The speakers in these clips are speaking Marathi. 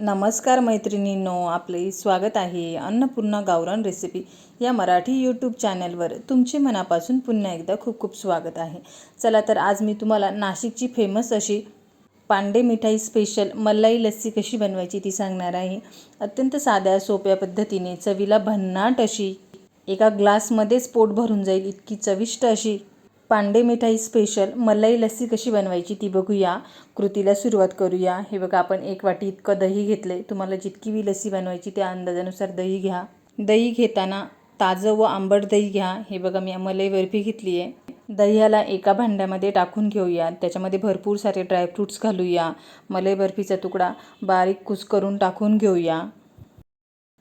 नमस्कार मैत्रिणींनो, आपले स्वागत आहे अन्नपूर्णा गावरान रेसिपी या मराठी यूट्यूब चॅनलवर. तुमचे मनापासून पुन्हा एकदा खूप खूप स्वागत आहे. चला तर आज मी तुम्हाला नाशिकची फेमस अशी पांडे मिठाई स्पेशल मलाई लस्सी कशी बनवायची ती सांगणार आहे. अत्यंत साध्या सोप्या पद्धतीने चवीला भन्नाट अशी एका ग्लासमध्येच पोट भरून जाईल इतकी चविष्ट अशी पांडे मिठाई स्पेशल मलाई लस्सी कशी बनवायची ती बघूया. कृतीला सुरुवात करूया. हे बघा, आपण 1 वाटी इतकं दही घेतले. तुम्हाला जितकी बी लस्सी बनवायची त्या अंदाजानुसार दही घ्या. दही घेताना ताजं व आंबट दही घ्या. हे बघा, मी मलाई बर्फी घेतली आहे. दह्याला एका भांड्यामध्ये टाकून घेऊया. त्याच्यामध्ये भरपूर सारे ड्रायफ्रूट्स घालूया. मलाई बर्फीचा तुकडा बारीक कुस्करून टाकून घेऊया.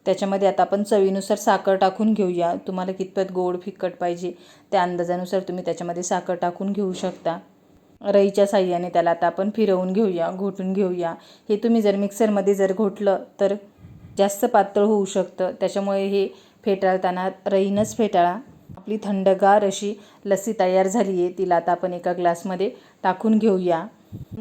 त्याच्यामध्ये आता आपण चवीनुसार साखर टाकून घेऊया. तुम्हाला कितपत गोड फिक्कट पाहिजे त्या अंदाजानुसार तुम्ही त्याच्यामध्ये साखर टाकून घेऊ शकता. रईच्या साह्याने त्याला आता आपण फिरवून घेऊया, घोटून घेऊया. हे तुम्ही जर मिक्सरमध्ये जर घोटलं तर जास्त पातळ होऊ शकतं. त्याच्यामुळे हे फेटाळताना रईनंच फेटाळा. आपली थंडगार अशी लस्सी तयार झाली आहे. तिला आता आपण एका ग्लासमध्ये टाकून घेऊया.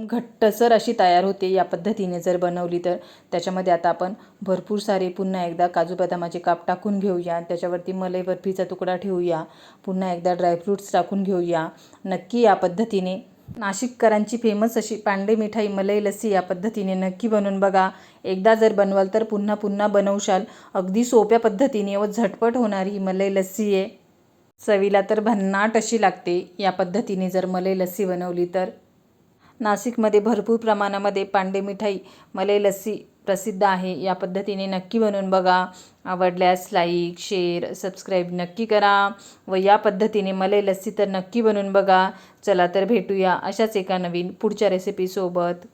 घट्टसर अशी तयार होते या पद्धतीने जर बनवली तर. त्याच्यामध्ये आता आपण भरपूर सारे पुन्हा एकदा काजू बदामाचे काप टाकून घेऊया. त्याच्यावरती मलाई बर्फीचा तुकडा ठेवूया. पुन्हा एकदा ड्रायफ्रूट्स टाकून घेऊया. नक्की या पद्धतीने नाशिककरांची फेमस अशी पांडे मिठाई मलाई लस्सी या पद्धतीने नक्की बनवून बघा. एकदा जर बनवाल तर पुन्हा पुन्हा बनवशाल. अगदी सोप्या पद्धतीने व झटपट होणारी ही मलाई लस्सी आहे. चवीला तर भन्नाट अशी लागते या पद्धतीने जर मलाई लस्सी बनवली तर. नाशिकमध्ये भरपूर प्रमाणामध्ये पांडे मिठाई मलाई लस्सी प्रसिद्ध आहे. या पद्धतीने नक्की बनवून बघा. आवडल्यास लाईक, शेअर, सबस्क्राईब नक्की करा व या पद्धतीने मलाई लस्सी तर नक्की बनवून बघा. चला तर भेटूया अशाच एका नवीन पुढच्या रेसिपीसोबत.